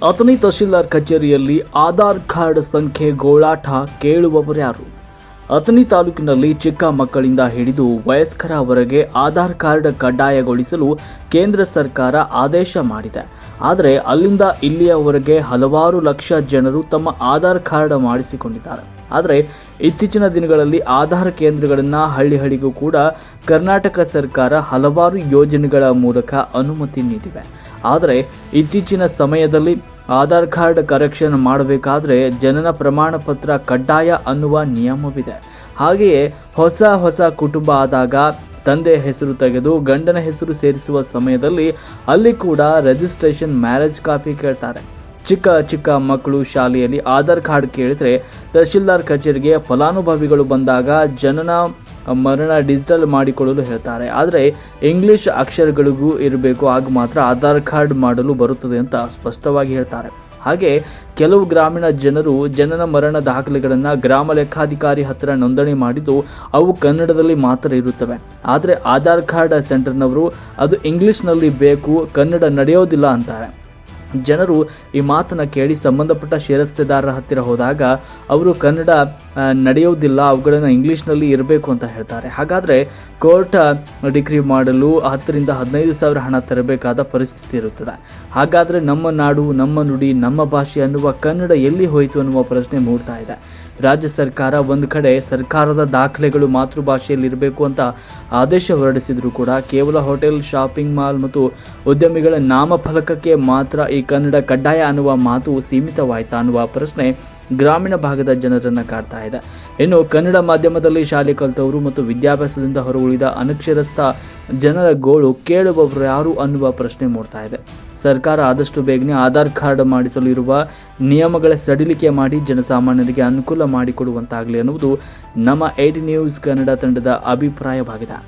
ಅಥಣಿ ತಹಶೀಲ್ದಾರ್ ಕಚೇರಿಯಲ್ಲಿ ಆಧಾರ್ ಕಾರ್ಡ್ ಸಂಖ್ಯೆ ಗೋಳಾಟ ಕೇಳುವವರ್ಯಾರು? ಅಥಣಿ ತಾಲೂಕಿನಲ್ಲಿ ಚಿಕ್ಕ ಮಕ್ಕಳಿಂದ ಹಿಡಿದು ವಯಸ್ಕರವರೆಗೆ ಆಧಾರ್ ಕಾರ್ಡ್ ಕಡ್ಡಾಯಗೊಳಿಸಲು ಕೇಂದ್ರ ಸರ್ಕಾರ ಆದೇಶ ಮಾಡಿದೆ. ಆದರೆ ಅಲ್ಲಿಂದ ಇಲ್ಲಿಯವರೆಗೆ ಹಲವಾರು ಲಕ್ಷ ಜನರು ತಮ್ಮ ಆಧಾರ್ ಕಾರ್ಡ್ ಮಾಡಿಸಿಕೊಂಡಿದ್ದಾರೆ. ಆದರೆ ಇತ್ತೀಚಿನ ದಿನಗಳಲ್ಲಿ ಆಧಾರ್ ಕೇಂದ್ರಗಳನ್ನು ಹಳ್ಳಿಗೂ ಕೂಡ ಕರ್ನಾಟಕ ಸರ್ಕಾರ ಹಲವಾರು ಯೋಜನೆಗಳ ಮೂಲಕ ಅನುಮತಿ ನೀಡಿವೆ. ಆದರೆ ಇತ್ತೀಚಿನ ಸಮಯದಲ್ಲಿ ಆಧಾರ್ ಕಾರ್ಡ್ ಕರೆಕ್ಷನ್ ಮಾಡಬೇಕಾದ್ರೆ ಜನನ ಪ್ರಮಾಣ ಪತ್ರ ಕಡ್ಡಾಯ ಅನ್ನುವ ನಿಯಮವಿದೆ. ಹಾಗೆಯೇ ಹೊಸ ಕುಟುಂಬ ಆದಾಗ ತಂದೆ ಹೆಸರು ತೆಗೆದು ಗಂಡನ ಹೆಸರು ಸೇರಿಸುವ ಸಮಯದಲ್ಲಿ ಅಲ್ಲಿ ಕೂಡ ರಿಜಿಸ್ಟ್ರೇಷನ್ ಮ್ಯಾರೇಜ್ ಕಾಪಿ ಕೇಳ್ತಾರೆ. ಚಿಕ್ಕ ಮಕ್ಕಳು ಶಾಲೆಯಲ್ಲಿ ಆಧಾರ್ ಕಾರ್ಡ್ ಕೇಳಿದರೆ ತಹಶೀಲ್ದಾರ್ ಕಚೇರಿಗೆ ಫಲಾನುಭವಿಗಳು ಬಂದಾಗ ಜನನ ಮರಣ ಡಿಜಿಟಲ್ ಮಾಡಿಕೊಳ್ಳಲು ಹೇಳ್ತಾರೆ. ಆದರೆ ಇಂಗ್ಲಿಷ್ ಅಕ್ಷರಗಳಿಗೂ ಇರಬೇಕು, ಆಗ ಮಾತ್ರ ಆಧಾರ್ ಕಾರ್ಡ್ ಮಾಡಲು ಬರುತ್ತದೆ ಅಂತ ಸ್ಪಷ್ಟವಾಗಿ ಹೇಳ್ತಾರೆ. ಹಾಗೆ ಕೆಲವು ಗ್ರಾಮೀಣ ಜನರು ಜನನ ಮರಣ ದಾಖಲೆಗಳನ್ನು ಗ್ರಾಮ ಲೆಕ್ಕಾಧಿಕಾರಿ ಹತ್ತಿರ ನೋಂದಣಿ ಮಾಡಿದ್ದು ಅವು ಕನ್ನಡದಲ್ಲಿ ಮಾತ್ರ ಇರುತ್ತವೆ. ಆದರೆ ಆಧಾರ್ ಕಾರ್ಡ್ ಸೆಂಟರ್ನವರು ಅದು ಇಂಗ್ಲಿಷ್ನಲ್ಲಿ ಬೇಕು, ಕನ್ನಡ ನಡೆಯೋದಿಲ್ಲ ಅಂತಾರೆ. ಜನರು ಈ ಮಾತನ್ನು ಕೇಳಿ ಸಂಬಂಧಪಟ್ಟ ಶಿರಸ್ತೆದಾರರ ಹತ್ತಿರ ಹೋದಾಗ ಅವರು ಕನ್ನಡ ನಡೆಯೋದಿಲ್ಲ, ಅವುಗಳನ್ನು ಇಂಗ್ಲೀಷ್ನಲ್ಲಿ ಇರಬೇಕು ಅಂತ ಹೇಳ್ತಾರೆ. ಹಾಗಾದರೆ ಕೋರ್ಟ್ ಡಿಗ್ರಿ ಮಾಡಲು 10,000 ರಿಂದ 15,000 ಹಣ ತರಬೇಕಾದ ಪರಿಸ್ಥಿತಿ ಇರುತ್ತದೆ. ಹಾಗಾದರೆ ನಮ್ಮ ನಾಡು, ನಮ್ಮ ನುಡಿ, ನಮ್ಮ ಭಾಷೆ ಅನ್ನುವ ಕನ್ನಡ ಎಲ್ಲಿ ಹೋಯಿತು ಅನ್ನುವ ಪ್ರಶ್ನೆ ಮೂಡ್ತಾ ಇದೆ. ರಾಜ್ಯ ಸರ್ಕಾರ ಒಂದು ಕಡೆ ಸರ್ಕಾರದ ದಾಖಲೆಗಳು ಮಾತೃಭಾಷೆಯಲ್ಲಿ ಇರಬೇಕು ಅಂತ ಆದೇಶ ಹೊರಡಿಸಿದ್ರು ಕೂಡ ಕೇವಲ ಹೋಟೆಲ್, ಶಾಪಿಂಗ್ ಮಾಲ್ ಮತ್ತು ಉದ್ಯಮಿಗಳ ನಾಮಫಲಕಕ್ಕೆ ಮಾತ್ರ ಈ ಕನ್ನಡ ಕಡ್ಡಾಯ ಅನ್ನುವ ಮಾತು ಸೀಮಿತವಾಯಿತಾ ಅನ್ನುವ ಪ್ರಶ್ನೆ ಗ್ರಾಮೀಣ ಭಾಗದ ಜನರನ್ನು ಕಾಡ್ತಾ ಇದೆ. ಇನ್ನು ಕನ್ನಡ ಮಾಧ್ಯಮದಲ್ಲಿ ಶಾಲೆ ಕಲಿತವರು ಮತ್ತು ವಿದ್ಯಾಭ್ಯಾಸದಿಂದ ಹೊರಗುಳಿದ ಅನಕ್ಷರಸ್ಥ ಜನರ ಗೋಳು ಕೇಳುವವರು ಯಾರು ಅನ್ನುವ ಪ್ರಶ್ನೆ ಮೂಡ್ತಾ ಇದೆ. ಸರ್ಕಾರ ಆದಷ್ಟು ಬೇಗನೆ ಆಧಾರ್ ಕಾರ್ಡ್ ಮಾಡಿಸಲು ಇರುವ ನಿಯಮಗಳ ಸಡಿಲಿಕೆ ಮಾಡಿ ಜನಸಾಮಾನ್ಯರಿಗೆ ಅನುಕೂಲ ಮಾಡಿಕೊಡುವಂತಾಗಲಿ ಅನ್ನುವುದು ನಮ್ಮ 8 ನ್ಯೂಸ್ ಕನ್ನಡ ತಂಡದ ಅಭಿಪ್ರಾಯವಾಗಿದೆ.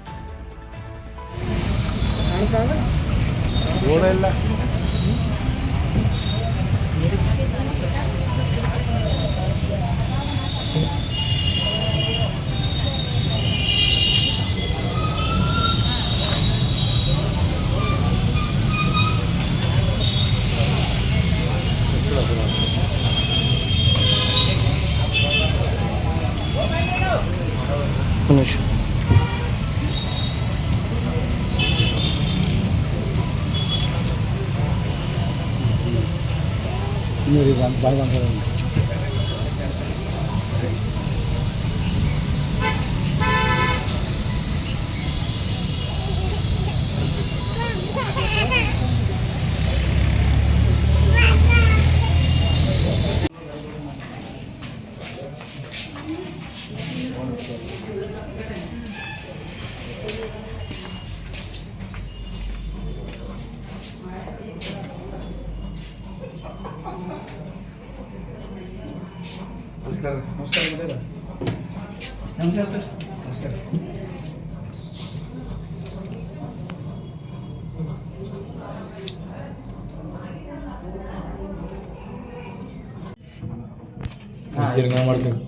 नमस्कार सर. नमस्कार. ಮಾಡ್ತೀನಿ.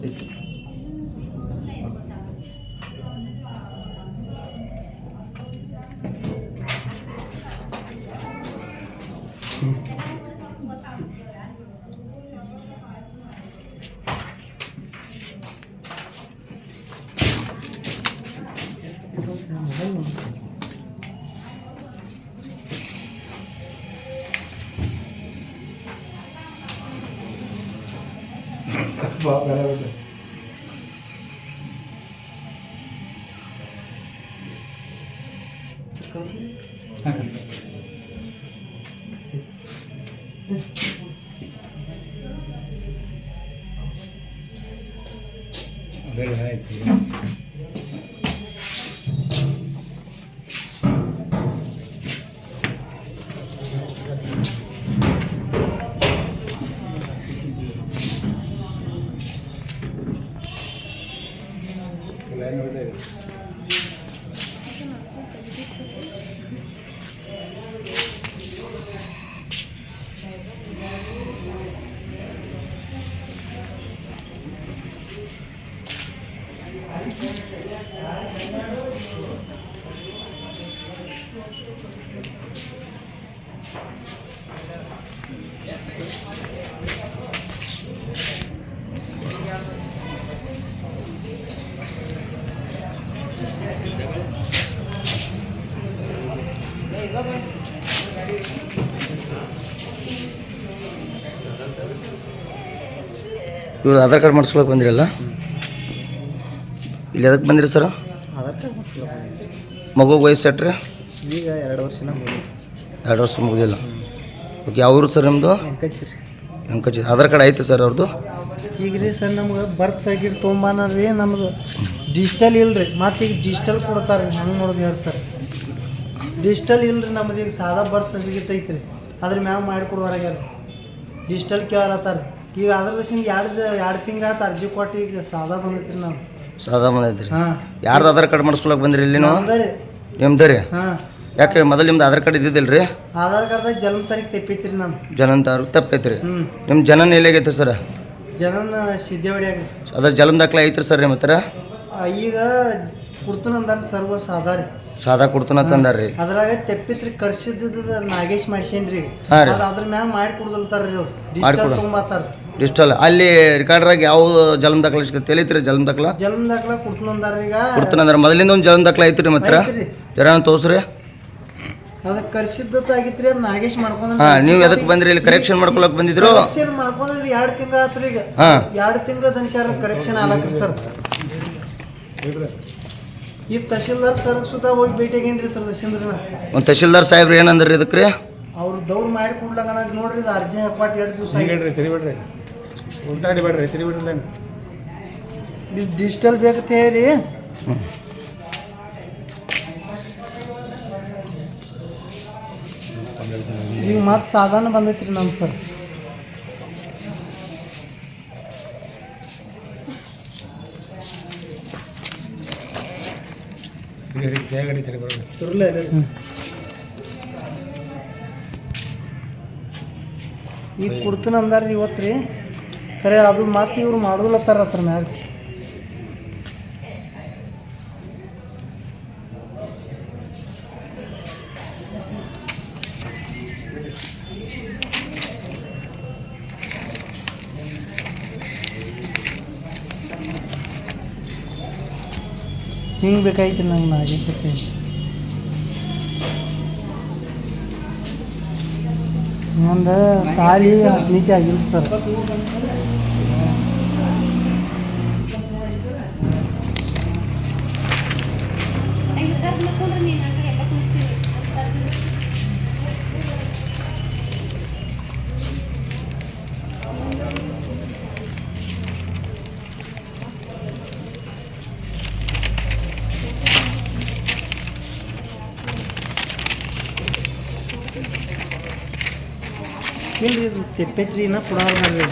ಇವ್ರು ಆಧಾರ್ ಕಾರ್ಡ್ ಮಾಡಿಸ್ಕೊಳಕ್ಕೆ ಬಂದಿರಲ್ಲ ಇಲ್ಲಿ ಎದಕ್ಕೆ ಬಂದಿರಿ ಸರ್? ಆಧಾರ್ ಕಾರ್ಡ್ ಮಾಡಿಸ್ಲೋ ಮಗುಗೆ ವಯಸ್ಸು ಎಟ್ರಿ? ಈಗ 2 ವರ್ಷನ ಹೋಗಿ 2 ವರ್ಷ ಮುಗಿದಿಲ್ಲ. ಓಕೆ, ಯಾವ್ರು ಸರ್ ನಿಮ್ಮದು? ಎಂಕಚ್ರಿ ಅಂಕಚಿ ಆಧಾರ್ ಕಾರ್ಡ್ ಐತೆ ಸರ್ ಅವ್ರದ್ದು? ಈಗ ರೀ ಸರ್ ನಮ್ಗೆ ಬರ್ತ್ ಸರ್ಟಿಫಿಕೇಟ್ ತೊಗೊಂಬಾನರಿ ನಮ್ದು ಡಿಜಿಟಲ್ ಇಲ್ರಿ, ಮತ್ತು ಈಗ ಡಿಜಿಟಲ್ ಕೊಡ್ತಾರೆ ರೀ. ಹಂಗೆ ನೋಡಿದ್ವಿ ಯಾರು ಸರ್ ಡಿಜಿಟಲ್ ಇಲ್ರಿ ನಮ್ದು. ಈಗ ಸಾದಾ ಬರ್ತ್ ಸರ್ಟಿಫಿಕೇಟ್ ಐತ್ರಿ, ಅದ್ರ ಮ್ಯಾಗ ಮಾಡಿಕೊಡುವಾರ್ಯಾರ ಡಿಜಿಟಲ್ ಕೇಳತ್ತಾರ. ಈಗ ಅದ್ರ ದಶಿಂದ 2 ತಿಂಗಳು ಆಯ್ತು ಅರ್ಜಿ ಕೊಟ್ಟು ಈಗ ಸಾದಾ ಬಂದೈತ್ರಿ ನಾವು. ಸಾದಾ ಬಂದೈತೆ ರೀ. ಹಾಂ, ಯಾರ್ದು ಆಧಾರ್ ಕಾರ್ಡ್ ಮಾಡಿಸ್ಕೊಳಕ್ಕೆ ಬಂದಿರಿ ಇಲ್ಲಿ ನೀವು? ನಮ್ದು ರೀ. ನಿಮ್ದು ರೀ? ಹಾಂ, ಯಾಕೆ ಮೊದಲು ನಿಮ್ದು ಆಧಾರ್ ಕಾರ್ಡ್ ಇದ್ದಿದ್ದಿಲ್ಲ ರೀ? ಆಧಾರ್ ಕಾರ್ಡ್ದಾಗ ಜನ್ಮ ತಾರೀಕು ತೆಪ್ಪೈತ್ರಿ ನಾನು. ಜನನ ತಾರೀಕು ತಪ್ಪೈತೆ ರೀ. ಹ್ಞೂ, ನಿಮ್ಮ ಜನನ ಎಲ್ಲಾಗೈತೆ ಸರ್? ಜನನ ಸಿದ್ದೇವಡಿಯಾಗ. ಅದ್ರ ಜನ್ಮ ದಾಖಲೆ ಐತ್ರಿ ಸರ್ ನಿಮ್ಮ ಹತ್ರ? ಈಗ ಕುಡ್ತನಂದಾರ ಸರ್ವ ಸಾದಾ ರೀ. ಸಾದಾ ಕೊಡ್ತಾನ ತಂದಾರ ರೀ. ಅದ್ರಾಗ ತೆಪ್ಪಿತ್ರಿ ಕರ್ಸಿದ್ದ ನಾಗೇಶ್ ಮಾಡ್ಸೇನ್ರಿ. ಹಾಂ ರೀ. ಅದ್ರ ಮ್ಯಾಗ ಮಾಡಿ ಕೊಡ್ದಲ್ತಾರ ರೀ ಅವ್ರು. ಮಾಡ್ಕೊಡು. ಡಿಜಿಟಲ್ ತೊಗೊಂಬಾತಾರ. ಡಿಜಿಟಲ್ ಅಲ್ಲಿ ರೆಕಾರ್ಡ್ರಾಗ ಯಾವ ಜನ್ಮ ದಾಖಲೆ ಸಿಗುತ್ತೆ ತಿಳಿತ್ರಿ? ಜನ್ಮ ದಾಖಲೆ ಜನ್ಮ ದಾಖಲೆ ಕೊಡ್ತನಂದಾರ ಈಗ. ಕೊಡ್ತಾನಂದ್ರೆ ಮೊದಲಿಂದ ಒಂದು ಜನ್ಮ ದಾಖಲೆ ಐತ್ರಿ ನಿಮ್ಮ ಹತ್ರ? ಐತ್ರಿ. ಜನ ತೋರ್ಸ್ರಿ. ಅದಕ್ಕೆ ಕರ್ಸಿದ್ದಾಗಿತ್ರಿ, ಅದು ನಾಗೇಶ್ ಮಾಡ್ಕೊಂಡ್. ಹಾಂ, ನೀವು ಎದಕ್ಕೆ ಬಂದ್ರಿ? ಇಲ್ಲಿ ಕರೆಕ್ಷನ್ ಮಾಡ್ಕೊಳಕ್ ಬಂದಿದ್ರು? ಕರೆಕ್ಷನ್ ಮಾಡ್ಕೊಂಡ್ರಿ 2 ತಿಂಗಳು ಆತ್ರಿ ಈಗ. ಹಾಂ, 2 ತಿಂಗಳು ದನ್ಸಾರ ಕರೆಕ್ಷನ್ ಆಲಕ್ರಿ ಸರ್. ಈ ತಹಶೀಲ್ದಾರ್ ಸರ್ ಸುತ್ತ ಹೋಗಿ ಭೇಟಿಯಾಗೇನ್ರಿ ತಹಶೀಲ್ದಾರ್. ಒಂದು ತಹಶೀಲ್ದಾರ್ ಸಾಹೇಬ್ರು ಏನಂದ್ರಿ ಇದಕ್ಕೆ ರೀ? ಅವ್ರು ದೌಡ್ ಮಾಡಿ ಕೊಡ್ಲಾಗ ನೋಡ್ರಿ ಇದು ಅರ್ಜಿ ಹಾಕ್ಪಾಟ್ 2 ದಿವಸ ತಿರಿಬೇಡ್ರಿ, ಉಲ್ಟಾಡಿ ಬೇಡ್ರಿ, ತಿರಿಬಿಡ್ರಿ. ಡಿಜಿಟಲ್ ಬೇಕಂತ ಹೇಳಿ ಈಗ ಮತ್ತೆ ಸಾಧಾರಣ ಬಂದೈತ್ರಿ ನಮ್ಮ ಸರ್. ದೇಹಗಡಿ ತಿರಿಬೇಡ್ರಿ. ಈಗ ಕೊಡ್ತೀನಿ ಅಂದಾರ ಇವತ್ತು ರೀ. ಖರೆ ಅದು ಮತ್ತೆ ಇವ್ರು ಮಾಡೋಲತ್ತಾರ ಹತ್ರ ಮ್ಯಾಗ. ಹಿಂಗೆ ಬೇಕಾಯ್ತು ನಂಗೆ ನಾಗೇಶತೆ. ಒಂದು ಸಾಲಿ 15 ಆಗಿಲ್ಲ ಸರ್. ಇಲ್ರಿ ಇದು ತೆಪ್ಪೈತ್ರಿ ಇನ್ನ ಕೊಡೋರ್ರಿ.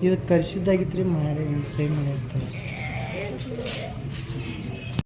ಇದು ಕರ್ಸಿದ್ದಾಗಿತ್ತು ರೀ, ಮಾಡಿ ಸೈ ಮಾಡಿ ಅಂತ.